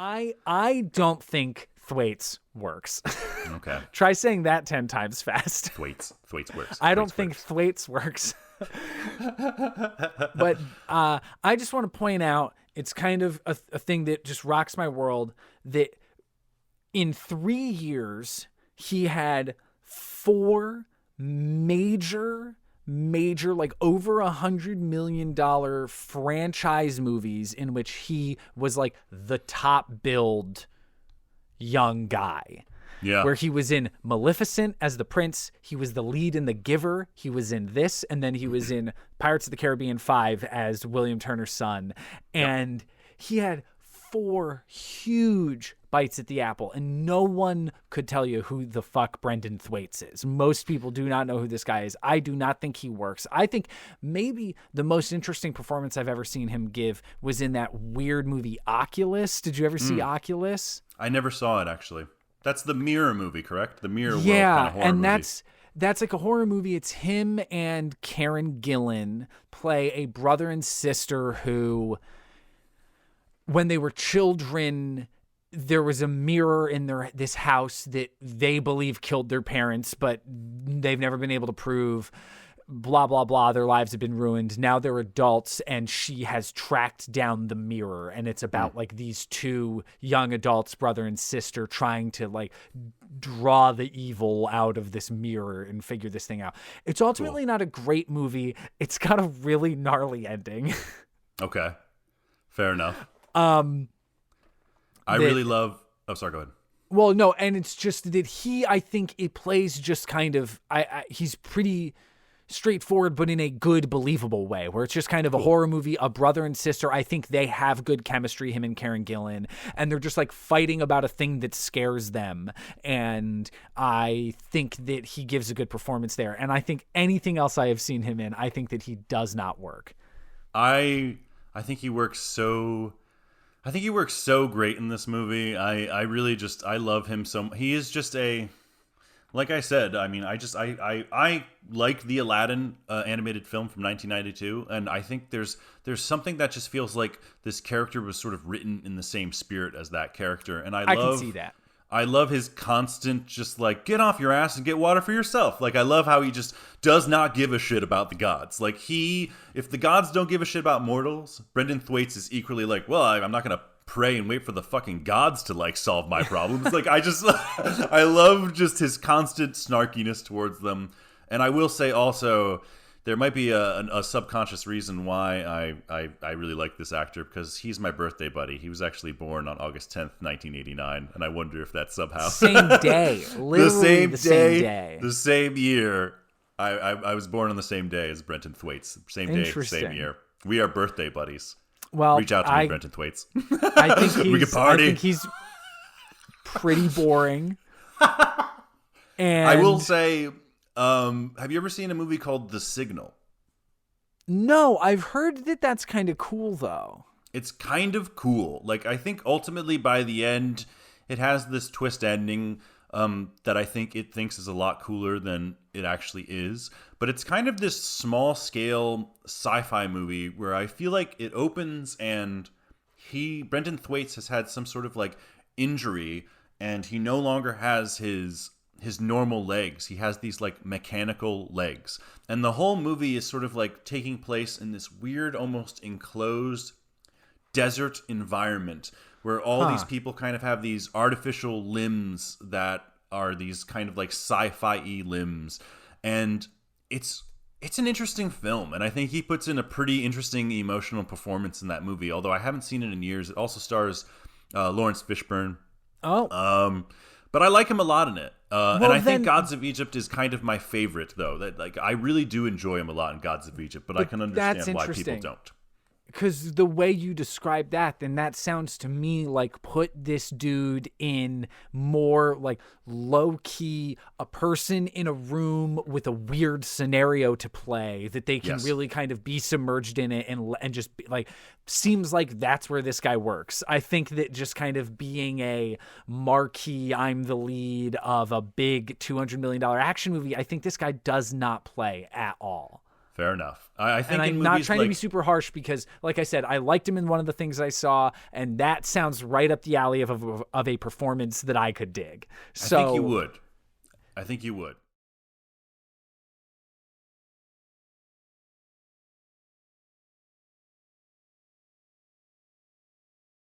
I don't think Thwaites works. Okay. Try saying that 10 times fast. Thwaites works. I don't think Thwaites works. But I just want to point out, it's kind of a thing that just rocks my world, that in 3 years, he had 4 major, like over $100 million franchise movies in which he was like the top billed young guy. Yeah. Where he was in Maleficent as the prince, he was the lead in The Giver, he was in this, and then he was in Pirates of the Caribbean 5 as William Turner's son. And he had 4 huge bites at the apple, and no one could tell you who the fuck Brenton Thwaites is. Most people do not know who this guy is. I do not think he works. I think maybe the most interesting performance I've ever seen him give was in that weird movie Oculus. Did you ever see Oculus? I never saw it, actually. That's the Mirror movie, correct? The Mirror World yeah, kind of horror and movie. that's like a horror movie. It's him and Karen Gillan play a brother and sister who, when they were children, there was a mirror in this house that they believe killed their parents, but they've never been able to prove. Blah, blah, blah. Their lives have been ruined. Now they're adults, and she has tracked down the mirror. And it's about like these 2 young adults, brother and sister, trying to like draw the evil out of this mirror and figure this thing out. It's ultimately not a great movie. It's got a really gnarly ending. Okay. Fair enough. I really love... Oh, sorry, go ahead. Well, no, and it's just that I think it plays just kind of... he's pretty straightforward, but in a good, believable way, where it's just kind of a horror movie, a brother and sister. I think they have good chemistry, him and Karen Gillan, and they're just like fighting about a thing that scares them. And I think that he gives a good performance there. And I think anything else I have seen him in, I think that he does not work. I think he works so great in this movie. I really just, I love him so. He is just like I said, I mean, I like the Aladdin animated film from 1992, and I think there's something that just feels like this character was sort of written in the same spirit as that character, and I can see that. I love his constant just like, get off your ass and get water for yourself. Like, I love how he just does not give a shit about the gods. Like, if the gods don't give a shit about mortals, Brendan Thwaites is equally like, well, I'm not going to pray and wait for the fucking gods to like solve my problems. Like, I love just his constant snarkiness towards them. And I will say also, there might be a subconscious reason why I really like this actor, because he's my birthday buddy. He was actually born on August 10th, 1989, and I wonder if that somehow... Same day. Literally the same day. The same year. I was born on the same day as Brenton Thwaites. Same day, same year. We are birthday buddies. Well, reach out to me, Brenton Thwaites. I think we could party. I think he's pretty boring. And I will say... have you ever seen a movie called The Signal? No, I've heard that that's kind of cool, though. It's kind of cool. Like, I think ultimately by the end, it has this twist ending that I think it thinks is a lot cooler than it actually is. But it's kind of this small-scale sci-fi movie where I feel like it opens and Brenton Thwaites has had some sort of, like, injury, and he no longer has his normal legs. He has these like mechanical legs. And the whole movie is sort of like taking place in this weird, almost enclosed desert environment where all these people kind of have these artificial limbs that are these kind of like sci-fi-y limbs. And it's an interesting film. And I think he puts in a pretty interesting emotional performance in that movie. Although I haven't seen it in years. It also stars Lawrence Fishburne. Oh. But I like him a lot in it. And I think Gods of Egypt is kind of my favorite, though. That like I really do enjoy him a lot in Gods of Egypt, but I can understand why people don't. Because the way you describe that, then that sounds to me like put this dude in more like low-key, a person in a room with a weird scenario to play that they can really kind of be submerged in it and just be like, seems like that's where this guy works. I think that just kind of being a marquee, I'm the lead of a big $200 million action movie, I think this guy does not play at all. Fair enough. I think And in I'm not movies trying to be super harsh because, like I said, I liked him in one of the things I saw, and that sounds right up the alley of a performance that I could dig. So I think you would.